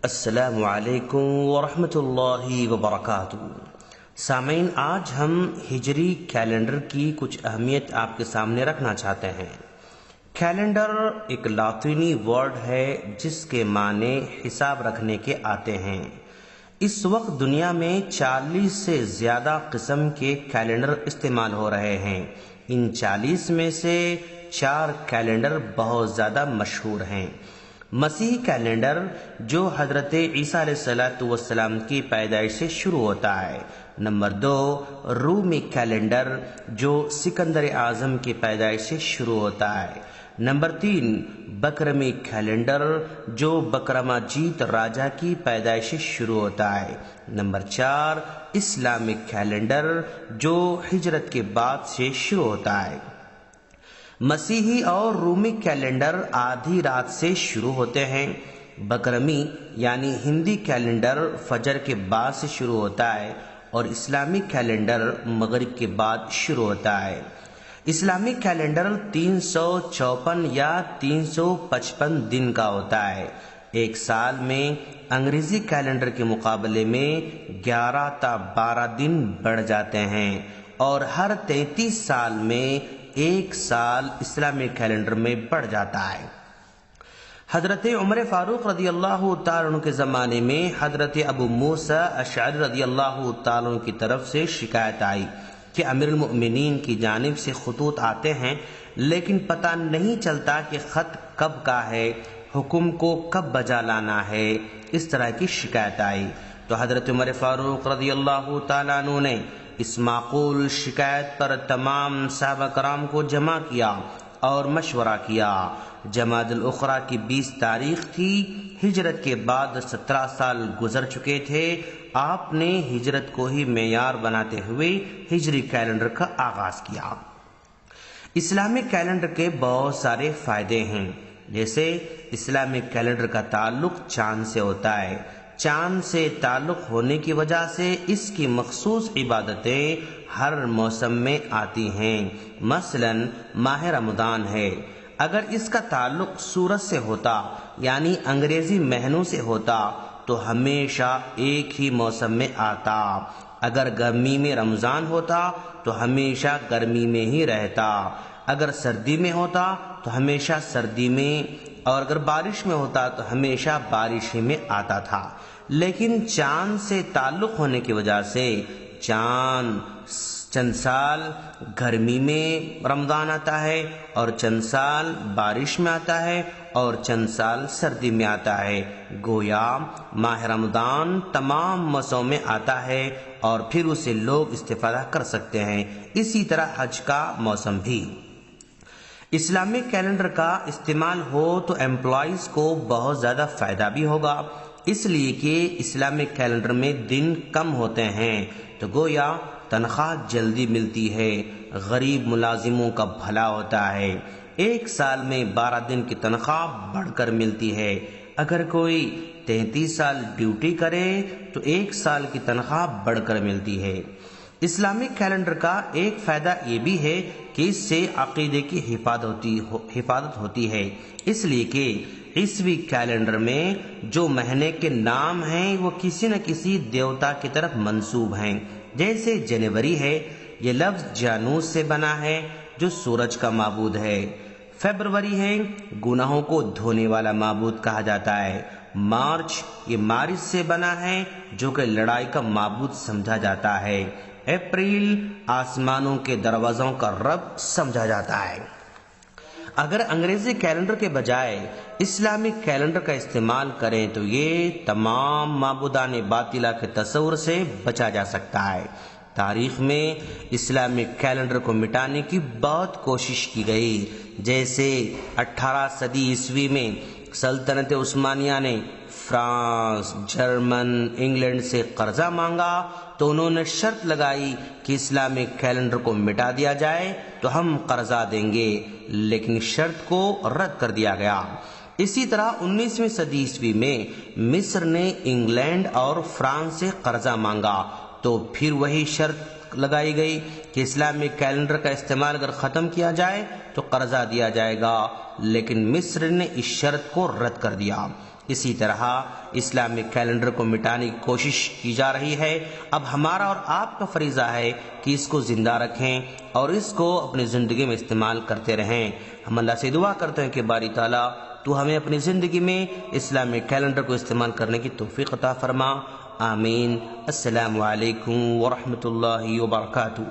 السلام علیکم ورحمۃ اللہ وبرکاتہ۔ سامعین، آج ہم ہجری کیلنڈر کی کچھ اہمیت آپ کے سامنے رکھنا چاہتے ہیں۔ کیلنڈر ایک لاطینی ورڈ ہے جس کے معنی حساب رکھنے کے آتے ہیں۔ اس وقت دنیا میں 40 سے زیادہ قسم کے کیلنڈر استعمال ہو رہے ہیں۔ ان 40 میں سے 4 کیلنڈر بہت زیادہ مشہور ہیں۔ مسیحی کیلنڈر جو حضرت عیسیٰ علیہ السلام کی پیدائش سے شروع ہوتا ہے۔ نمبر 2، رومی کیلنڈر جو سکندر اعظم کی پیدائش سے شروع ہوتا ہے۔ نمبر 3، بکرمی کیلنڈر جو بکرماجیت راجا کی پیدائش سے شروع ہوتا ہے۔ نمبر 4، اسلامک کیلنڈر جو ہجرت کے بعد سے شروع ہوتا ہے۔ مسیحی اور رومی کیلنڈر آدھی رات سے شروع ہوتے ہیں۔ بکرمی یعنی ہندی کیلنڈر فجر کے بعد سے شروع ہوتا ہے اور اسلامی کیلنڈر مغرب کے بعد شروع ہوتا ہے۔ اسلامی کیلنڈر 354 یا 355 دن کا ہوتا ہے۔ ایک سال میں انگریزی کیلنڈر کے مقابلے میں 11 تا 12 دن بڑھ جاتے ہیں اور ہر 33 سال میں ایک سال اسلامی کیلنڈر میں بڑھ جاتا ہے۔ حضرت عمر فاروق رضی اللہ تعالیٰ عنہ کے زمانے میں حضرت ابو موسیٰ اشعری رضی اللہ تعالیٰ عنہ کی طرف سے شکایت آئی کہ امیر المؤمنین کی جانب سے خطوط آتے ہیں لیکن پتہ نہیں چلتا کہ خط کب کا ہے، حکم کو کب بجا لانا ہے۔ اس طرح کی شکایت آئی تو حضرت عمر فاروق رضی اللہ تعالیٰ عنہ نے اس معقول شکایت پر تمام صحابہ کرام کو جمع کیا اور مشورہ کیا۔ جمادی الاخری کی 20 تاریخ تھی۔ ہجرت کے بعد 17 سال گزر چکے تھے۔ آپ نے ہجرت کو ہی معیار بناتے ہوئے ہجری کیلنڈر کا آغاز کیا۔ اسلامک کیلنڈر کے بہت سارے فائدے ہیں، جیسے اسلامک کیلنڈر کا تعلق چاند سے ہوتا ہے۔ چاند سے تعلق ہونے کی وجہ سے اس کی مخصوص عبادتیں ہر موسم میں آتی ہیں۔ مثلا ماہ رمضان ہے، اگر اس کا تعلق سورج سے ہوتا یعنی انگریزی مہینوں سے ہوتا تو ہمیشہ ایک ہی موسم میں آتا۔ اگر گرمی میں رمضان ہوتا تو ہمیشہ گرمی میں ہی رہتا۔ اگر سردی میں ہوتا تو ہمیشہ سردی میں، اور اگر بارش میں ہوتا تو ہمیشہ بارش ہی میں آتا تھا۔ لیکن چاند سے تعلق ہونے کی وجہ سے چند سال گرمی میں رمضان آتا ہے اور چند سال بارش میں آتا ہے اور چند سال سردی میں آتا ہے۔ گویا ماہ رمضان تمام موسموں میں آتا ہے اور پھر اسے لوگ استفادہ کر سکتے ہیں۔ اسی طرح حج کا موسم بھی۔ اسلامک کیلنڈر کا استعمال ہو تو امپلائیز کو بہت زیادہ فائدہ بھی ہوگا، اس لیے کہ اسلامک کیلنڈر میں دن کم ہوتے ہیں تو گویا تنخواہ جلدی ملتی ہے۔ غریب ملازموں کا بھلا ہوتا ہے۔ ایک سال میں 12 دن کی تنخواہ بڑھ کر ملتی ہے۔ اگر کوئی 33 سال ڈیوٹی کرے تو ایک سال کی تنخواہ بڑھ کر ملتی ہے۔ اسلامک کیلنڈر کا ایک فائدہ یہ بھی ہے کہ اس سے عقیدے کی حفاظت ہوتی ہے، اس لیے کہ عیسوی کیلنڈر میں جو مہینے کے نام ہیں وہ کسی نہ کسی دیوتا کی طرف منسوب ہیں۔ جیسے جنوری ہے، یہ لفظ جانوس سے بنا ہے جو سورج کا معبود ہے۔ فیبروری ہے، گناہوں کو دھونے والا معبود کہا جاتا ہے۔ مارچ، یہ مارچ سے بنا ہے جو کہ لڑائی کا معبود سمجھا جاتا ہے۔ اپریل، آسمانوں کے دروازوں کا رب سمجھا جاتا ہے۔ اگر انگریزی کیلنڈر کے بجائے اسلامک کیلنڈر کا استعمال کریں تو یہ تمام معبودان باطلہ کے تصور سے بچا جا سکتا ہے۔ تاریخ میں اسلامک کیلنڈر کو مٹانے کی بہت کوشش کی گئی، جیسے 18 صدی عیسوی میں سلطنت عثمانیہ نے فرانس، جرمن، انگلینڈ سے قرضہ مانگا تو انہوں نے شرط لگائی کہ اسلامک کیلنڈر کو مٹا دیا جائے تو ہم قرضہ دیں گے، لیکن شرط کو رد کر دیا گیا۔ اسی طرح 19ویں صدی عیسوی میں مصر نے انگلینڈ اور فرانس سے قرضہ مانگا تو پھر وہی شرط لگائی گئی کہ اسلامک کیلنڈر کا استعمال اگر ختم کیا جائے تو قرضہ دیا جائے گا، لیکن مصر نے اس شرط کو رد کر دیا۔ اسی طرح اسلامک کیلنڈر کو مٹانے کی کوشش کی جا رہی ہے۔ اب ہمارا اور آپ کا فریضہ ہے کہ اس کو زندہ رکھیں اور اس کو اپنی زندگی میں استعمال کرتے رہیں۔ ہم اللہ سے دعا کرتے ہیں کہ باری تعالیٰ تو ہمیں اپنی زندگی میں اسلامک کیلنڈر کو استعمال کرنے کی توفیق عطا فرما۔ آمین۔ السلام علیکم ورحمۃ اللہ وبرکاتہ۔